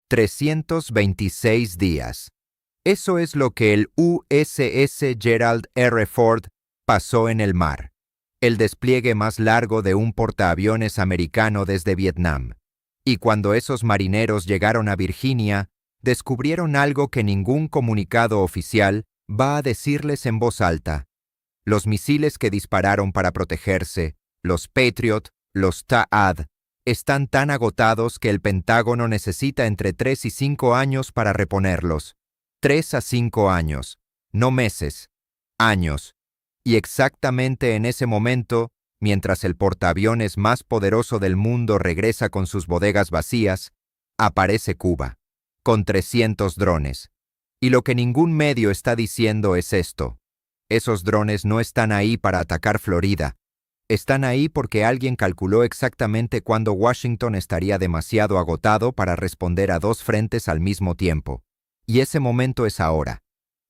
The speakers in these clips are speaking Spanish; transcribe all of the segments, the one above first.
326 días. Eso es lo que el USS Gerald R. Ford pasó en el mar, el despliegue más largo de un portaaviones americano desde Vietnam. Y cuando esos marineros llegaron a Virginia, descubrieron algo que ningún comunicado oficial va a decirles en voz alta. Los misiles que dispararon para protegerse, los Patriot, los THAAD, están tan agotados que el Pentágono necesita entre 3 y 5 años para reponerlos. 3 a 5 años, no meses, años. Y exactamente en ese momento, mientras el portaaviones más poderoso del mundo regresa con sus bodegas vacías, aparece Cuba, con 300 drones. Y lo que ningún medio está diciendo es esto. Esos drones no están ahí para atacar Florida. Están ahí porque alguien calculó exactamente cuándo Washington estaría demasiado agotado para responder a 2 frentes al mismo tiempo. Y ese momento es ahora.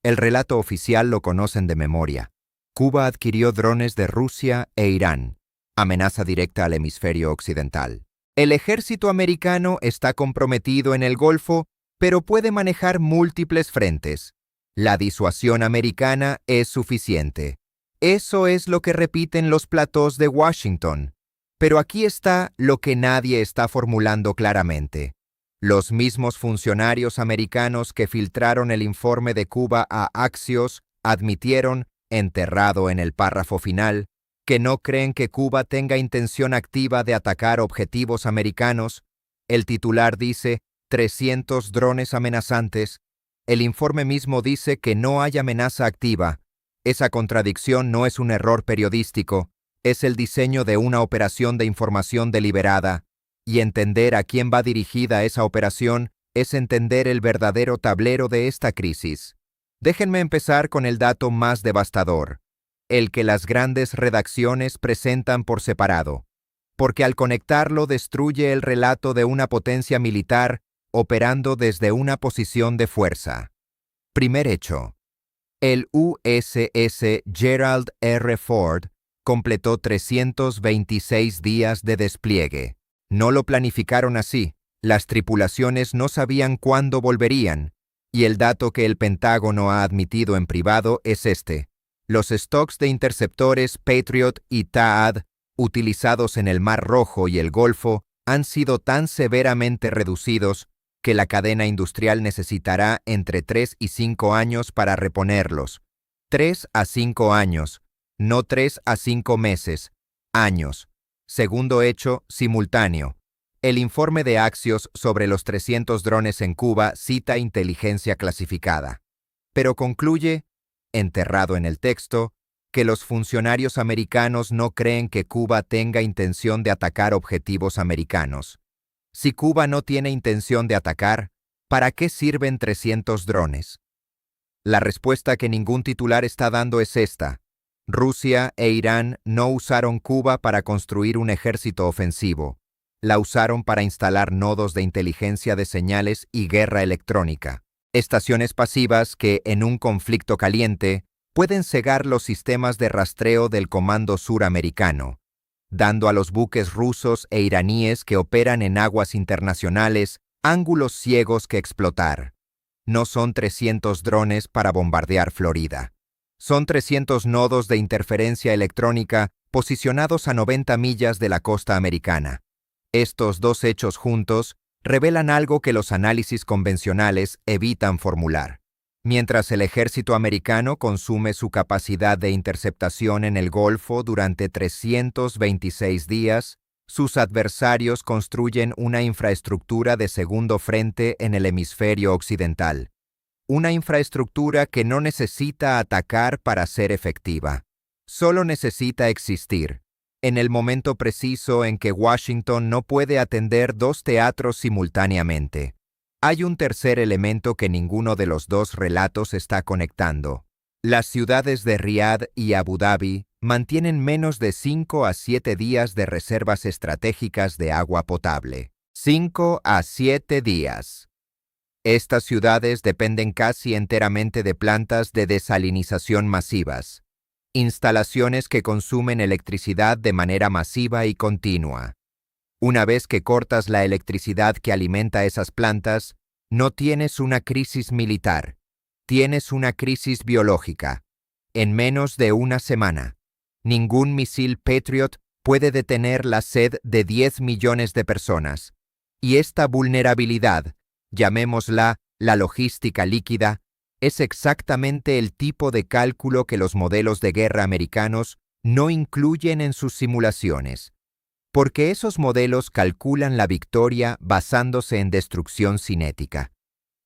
El relato oficial lo conocen de memoria. Cuba adquirió drones de Rusia e Irán. Amenaza directa al hemisferio occidental. El ejército americano está comprometido en el Golfo, pero puede manejar múltiples frentes. La disuasión americana es suficiente. Eso es lo que repiten los platós de Washington. Pero aquí está lo que nadie está formulando claramente. Los mismos funcionarios americanos que filtraron el informe de Cuba a Axios admitieron, enterrado en el párrafo final, que no creen que Cuba tenga intención activa de atacar objetivos americanos. El titular dice 300 drones amenazantes. El informe mismo dice que no hay amenaza activa. Esa contradicción no es un error periodístico, es el diseño de una operación de información deliberada. Y entender a quién va dirigida esa operación es entender el verdadero tablero de esta crisis. Déjenme empezar con el dato más devastador, el que las grandes redacciones presentan por separado, porque al conectarlo destruye el relato de una potencia militar operando desde una posición de fuerza. Primer hecho. El USS Gerald R. Ford completó 326 días de despliegue. No lo planificaron así, las tripulaciones no sabían cuándo volverían, y el dato que el Pentágono ha admitido en privado es este. Los stocks de interceptores Patriot y THAAD utilizados en el Mar Rojo y el Golfo han sido tan severamente reducidos que la cadena industrial necesitará entre 3 y 5 años para reponerlos. 3 a 5 años, no 3 a 5 meses, años. Segundo hecho, simultáneo. El informe de Axios sobre los 300 drones en Cuba cita inteligencia clasificada, pero concluye, enterrado en el texto, que los funcionarios americanos no creen que Cuba tenga intención de atacar objetivos americanos. Si Cuba no tiene intención de atacar, ¿para qué sirven 300 drones? La respuesta que ningún titular está dando es esta. Rusia e Irán no usaron Cuba para construir un ejército ofensivo. La usaron para instalar nodos de inteligencia de señales y guerra electrónica. Estaciones pasivas que, en un conflicto caliente, pueden cegar los sistemas de rastreo del Comando Suramericano, dando a los buques rusos e iraníes que operan en aguas internacionales ángulos ciegos que explotar. No son 300 drones para bombardear Florida. Son 300 nodos de interferencia electrónica posicionados a 90 millas de la costa americana. Estos dos hechos juntos revelan algo que los análisis convencionales evitan formular. Mientras el ejército americano consume su capacidad de interceptación en el Golfo durante 326 días, sus adversarios construyen una infraestructura de segundo frente en el hemisferio occidental. Una infraestructura que no necesita atacar para ser efectiva. Solo necesita existir, en el momento preciso en que Washington no puede atender 2 teatros simultáneamente. Hay un tercer elemento que ninguno de los 2 relatos está conectando. Las ciudades de Riad y Abu Dhabi mantienen menos de 5 a 7 días de reservas estratégicas de agua potable. 5 a 7 días. Estas ciudades dependen casi enteramente de plantas de desalinización masivas, instalaciones que consumen electricidad de manera masiva y continua. Una vez que cortas la electricidad que alimenta esas plantas, No tienes una crisis militar, tienes una crisis biológica. En menos de una semana, ningún misil Patriot puede detener la sed de 10 millones de personas. Y esta vulnerabilidad, llamémosla la logística líquida, es exactamente el tipo de cálculo que los modelos de guerra americanos no incluyen en sus simulaciones, porque esos modelos calculan la victoria basándose en destrucción cinética,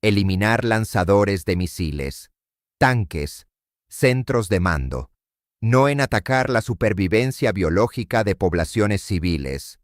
eliminar lanzadores de misiles, tanques, centros de mando, no en atacar la supervivencia biológica de poblaciones civiles.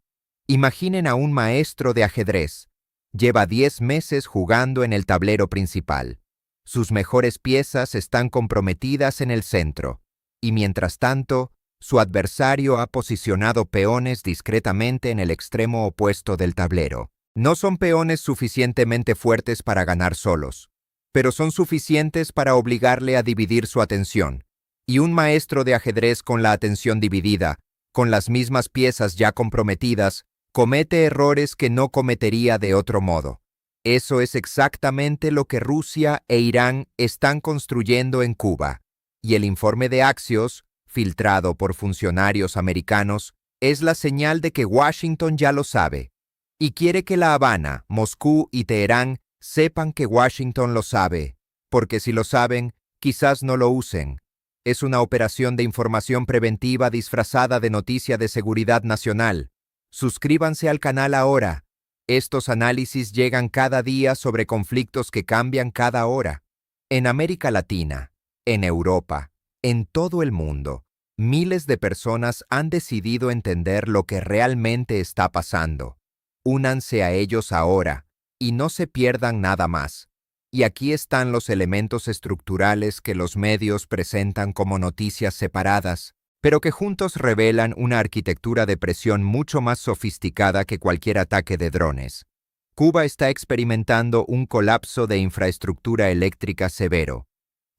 Imaginen a un maestro de ajedrez. Lleva 10 meses jugando en el tablero principal. Sus mejores piezas están comprometidas en el centro, y mientras tanto, su adversario ha posicionado peones discretamente en el extremo opuesto del tablero. No son peones suficientemente fuertes para ganar solos, pero son suficientes para obligarle a dividir su atención. Y un maestro de ajedrez con la atención dividida, con las mismas piezas ya comprometidas, comete errores que no cometería de otro modo. Eso es exactamente lo que Rusia e Irán están construyendo en Cuba, y el informe de Axios, filtrado por funcionarios americanos, es la señal de que Washington ya lo sabe, y quiere que La Habana, Moscú y Teherán sepan que Washington lo sabe, porque si lo saben, quizás no lo usen. Es una operación de información preventiva disfrazada de noticia de seguridad nacional. Suscríbanse al canal ahora. Estos análisis llegan cada día sobre conflictos que cambian cada hora. En América Latina, en Europa, en todo el mundo, miles de personas han decidido entender lo que realmente está pasando. Únanse a ellos ahora y no se pierdan nada más. Y aquí están los elementos estructurales que los medios presentan como noticias separadas, pero que juntos revelan una arquitectura de presión mucho más sofisticada que cualquier ataque de drones. Cuba está experimentando un colapso de infraestructura eléctrica severo,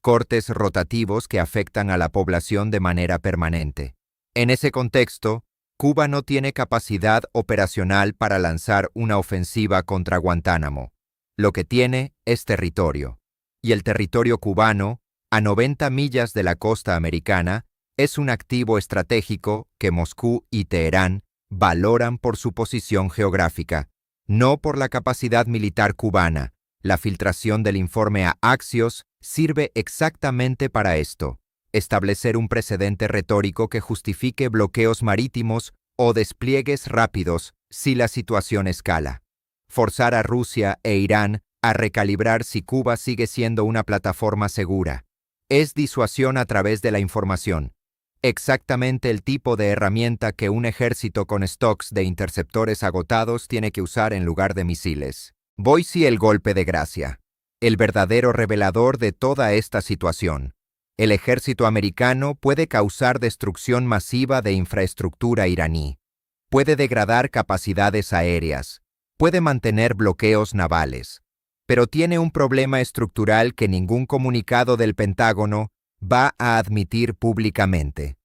cortes rotativos que afectan a la población de manera permanente. En ese contexto, Cuba no tiene capacidad operacional para lanzar una ofensiva contra Guantánamo. Lo que tiene es territorio. Y el territorio cubano, a 90 millas de la costa americana, es un activo estratégico que Moscú y Teherán valoran por su posición geográfica, no por la capacidad militar cubana. La filtración del informe a Axios sirve exactamente para esto: establecer un precedente retórico que justifique bloqueos marítimos o despliegues rápidos si la situación escala. Forzar a Rusia e Irán a recalibrar si Cuba sigue siendo una plataforma segura. Es disuasión a través de la información. Exactamente el tipo de herramienta que un ejército con stocks de interceptores agotados tiene que usar en lugar de misiles. Boise, el golpe de gracia. El verdadero revelador de toda esta situación. El ejército americano puede causar destrucción masiva de infraestructura iraní. Puede degradar capacidades aéreas. Puede mantener bloqueos navales. Pero tiene un problema estructural que ningún comunicado del Pentágono va a admitir públicamente.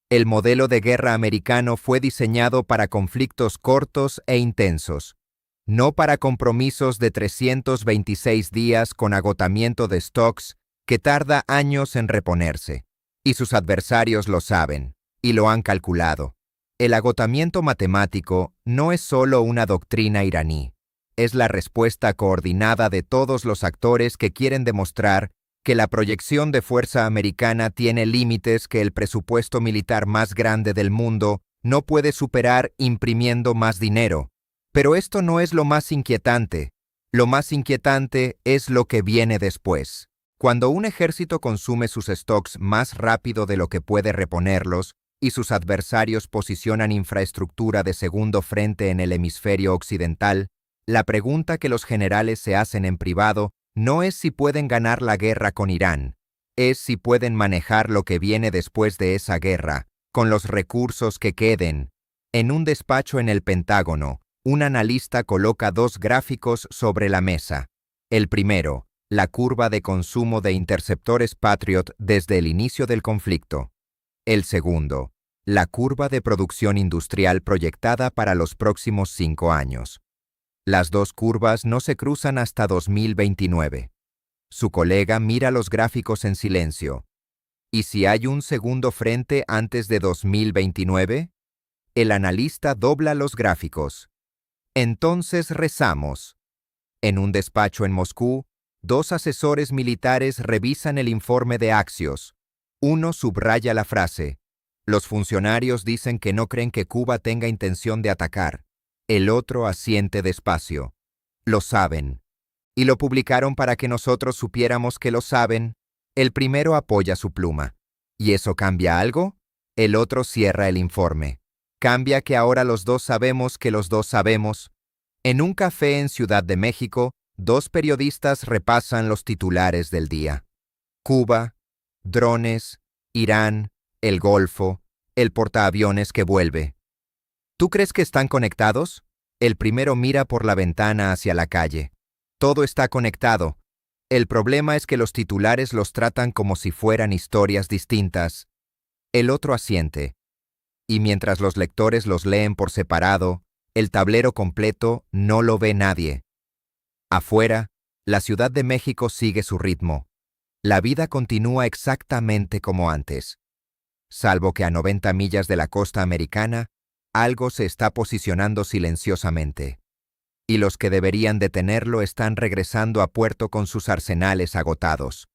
El modelo de guerra americano fue diseñado para conflictos cortos e intensos, no para compromisos de 326 días con agotamiento de stocks que tarda años en reponerse. Y sus adversarios lo saben, y lo han calculado. El agotamiento matemático no es solo una doctrina iraní, es la respuesta coordinada de todos los actores que quieren demostrar que la proyección de fuerza americana tiene límites que el presupuesto militar más grande del mundo no puede superar imprimiendo más dinero. Pero esto no es lo más inquietante. Lo más inquietante es lo que viene después. Cuando un ejército consume sus stocks más rápido de lo que puede reponerlos, y sus adversarios posicionan infraestructura de segundo frente en el hemisferio occidental, la pregunta que los generales se hacen en privado no es si pueden ganar la guerra con Irán, es si pueden manejar lo que viene después de esa guerra, con los recursos que queden. En un despacho en el Pentágono, un analista coloca dos gráficos sobre la mesa. El primero, la curva de consumo de interceptores Patriot desde el inicio del conflicto. El segundo, la curva de producción industrial proyectada para los próximos 5 años. Las dos curvas no se cruzan hasta 2029. Su colega mira los gráficos en silencio. ¿Y si hay un segundo frente antes de 2029? El analista dobla los gráficos. Entonces rezamos. En un despacho en Moscú, dos asesores militares revisan el informe de Axios. Uno subraya la frase: los funcionarios dicen que no creen que Cuba tenga intención de atacar. El otro asiente despacio. Lo saben. Y lo publicaron para que nosotros supiéramos que lo saben. El primero apoya su pluma. ¿Y eso cambia algo? El otro cierra el informe. Cambia que ahora los dos sabemos que los dos sabemos. En un café en Ciudad de México, dos periodistas repasan los titulares del día. Cuba, drones, Irán, el Golfo, el portaaviones que vuelve. ¿Tú crees que están conectados? El primero mira por la ventana hacia la calle. Todo está conectado. El problema es que los titulares los tratan como si fueran historias distintas. El otro asiente. Y mientras los lectores los leen por separado, el tablero completo no lo ve nadie. Afuera, la Ciudad de México sigue su ritmo. La vida continúa exactamente como antes. Salvo que a 90 millas de la costa americana, algo se está posicionando silenciosamente. Y los que deberían detenerlo están regresando a puerto con sus arsenales agotados.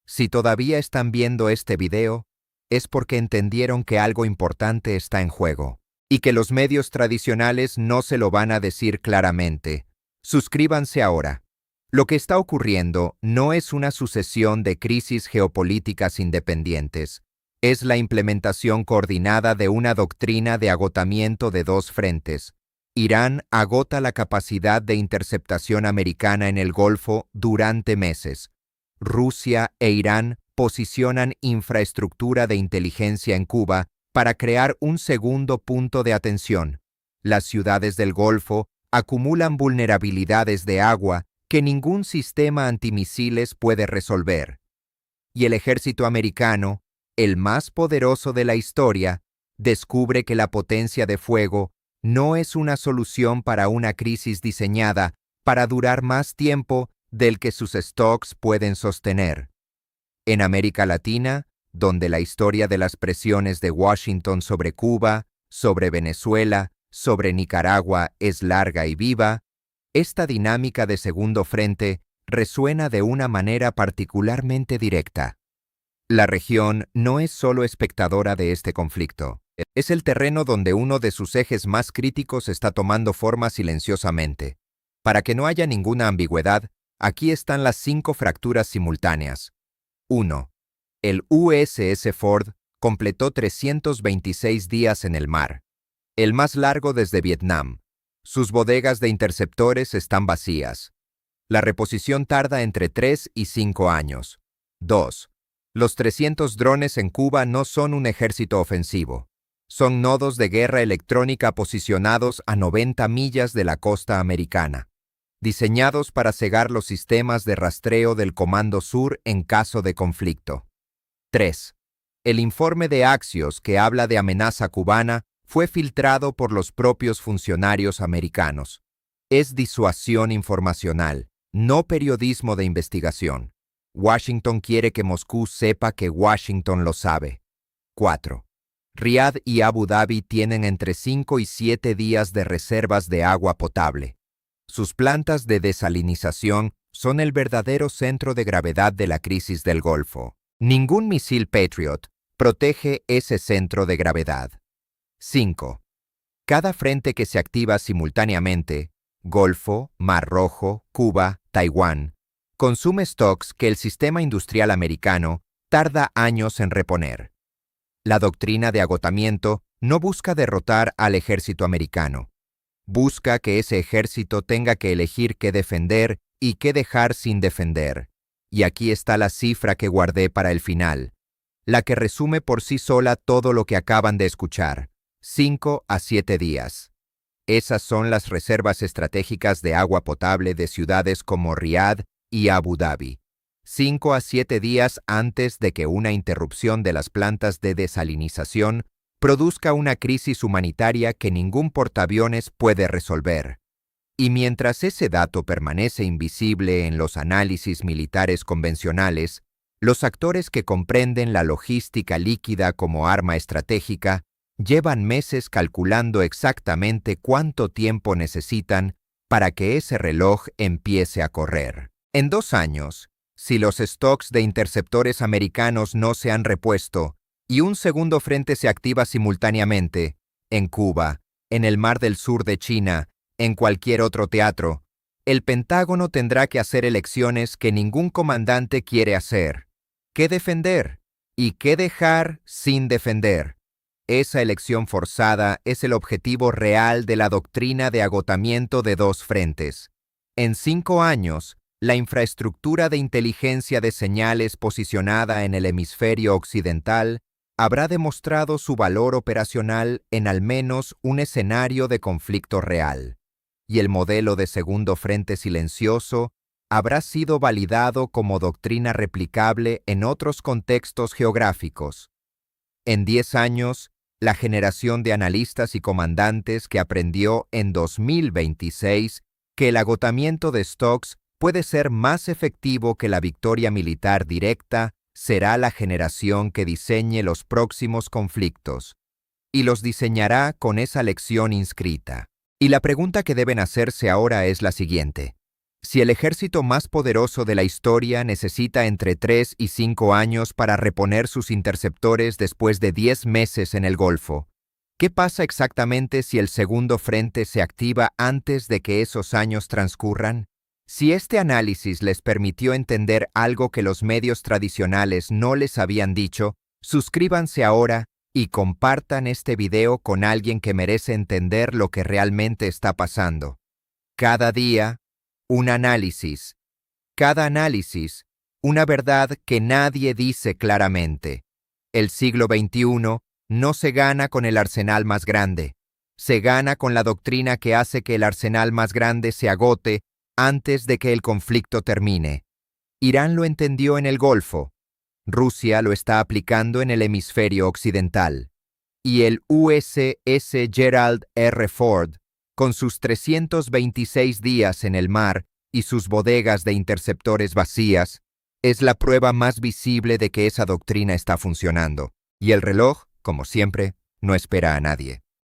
Si todavía están viendo este video, es porque entendieron que algo importante está en juego, y que los medios tradicionales no se lo van a decir claramente. Suscríbanse ahora. Lo que está ocurriendo no es una sucesión de crisis geopolíticas independientes, es la implementación coordinada de una doctrina de agotamiento de dos frentes. Irán agota la capacidad de interceptación americana en el Golfo durante meses. Rusia e Irán posicionan infraestructura de inteligencia en Cuba para crear un segundo punto de atención. Las ciudades del Golfo acumulan vulnerabilidades de agua que ningún sistema antimisiles puede resolver. Y el ejército americano, el más poderoso de la historia, descubre que la potencia de fuego no es una solución para una crisis diseñada para durar más tiempo del que sus stocks pueden sostener. En América Latina, donde la historia de las presiones de Washington sobre Cuba, sobre Venezuela, sobre Nicaragua es larga y viva, esta dinámica de segundo frente resuena de una manera particularmente directa. La región no es solo espectadora de este conflicto. Es el terreno donde uno de sus ejes más críticos está tomando forma silenciosamente. Para que no haya ninguna ambigüedad, aquí están las 5 fracturas simultáneas. 1. El USS Ford completó 326 días en el mar, el más largo desde Vietnam. Sus bodegas de interceptores están vacías. La reposición tarda entre 3 y 5 años. 2. Los 300 drones en Cuba no son un ejército ofensivo. Son nodos de guerra electrónica posicionados a 90 millas de la costa americana, diseñados para cegar los sistemas de rastreo del Comando Sur en caso de conflicto. 3. El informe de Axios que habla de amenaza cubana fue filtrado por los propios funcionarios americanos. Es disuasión informacional, no periodismo de investigación. Washington quiere que Moscú sepa que Washington lo sabe. 4. Riad y Abu Dhabi tienen entre 5 y 7 días de reservas de agua potable. Sus plantas de desalinización son el verdadero centro de gravedad de la crisis del Golfo. Ningún misil Patriot protege ese centro de gravedad. 5. Cada frente que se activa simultáneamente, Golfo, Mar Rojo, Cuba, Taiwán, consume stocks que el sistema industrial americano tarda años en reponer. La doctrina de agotamiento no busca derrotar al ejército americano. Busca que ese ejército tenga que elegir qué defender y qué dejar sin defender. Y aquí está la cifra que guardé para el final, la que resume por sí sola todo lo que acaban de escuchar: 5 a 7 días. Esas son las reservas estratégicas de agua potable de ciudades como Riad y Abu Dhabi. 5 a 7 días antes de que una interrupción de las plantas de desalinización produzca una crisis humanitaria que ningún portaaviones puede resolver. Y mientras ese dato permanece invisible en los análisis militares convencionales, los actores que comprenden la logística líquida como arma estratégica llevan meses calculando exactamente cuánto tiempo necesitan para que ese reloj empiece a correr. En 2 años, si los stocks de interceptores americanos no se han repuesto y un segundo frente se activa simultáneamente, en Cuba, en el Mar del Sur de China, en cualquier otro teatro, el Pentágono tendrá que hacer elecciones que ningún comandante quiere hacer. ¿Qué defender? ¿Y qué dejar sin defender? Esa elección forzada es el objetivo real de la doctrina de agotamiento de 2 frentes. En 5 años, la infraestructura de inteligencia de señales posicionada en el hemisferio occidental habrá demostrado su valor operacional en al menos un escenario de conflicto real, y el modelo de segundo frente silencioso habrá sido validado como doctrina replicable en otros contextos geográficos. En 10 años, la generación de analistas y comandantes que aprendió en 2026 que el agotamiento de stocks puede ser más efectivo que la victoria militar directa será la generación que diseñe los próximos conflictos, y los diseñará con esa lección inscrita. Y la pregunta que deben hacerse ahora es la siguiente. Si el ejército más poderoso de la historia necesita entre 3 y 5 años para reponer sus interceptores después de 10 meses en el Golfo, ¿qué pasa exactamente si el segundo frente se activa antes de que esos años transcurran? Si este análisis les permitió entender algo que los medios tradicionales no les habían dicho, suscríbanse ahora y compartan este video con alguien que merece entender lo que realmente está pasando. Cada día, un análisis. Cada análisis, una verdad que nadie dice claramente. El siglo XXI no se gana con el arsenal más grande. Se gana con la doctrina que hace que el arsenal más grande se agote antes de que el conflicto termine. Irán lo entendió en el Golfo. Rusia lo está aplicando en el hemisferio occidental. Y el USS Gerald R. Ford, con sus 326 días en el mar y sus bodegas de interceptores vacías, es la prueba más visible de que esa doctrina está funcionando. Y el reloj, como siempre, no espera a nadie.